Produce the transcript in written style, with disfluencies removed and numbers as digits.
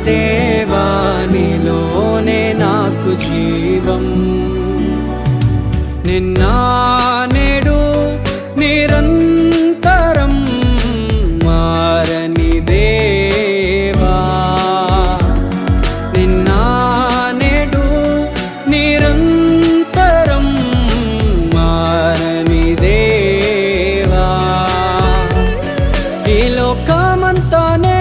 దేవా నీలోనే నాకు జీవం నిన్న నేడు నిరంతరం మారని దేవా నిన్న నేడు నిరంతరం మారని దేవా ఈ లోకమంతానే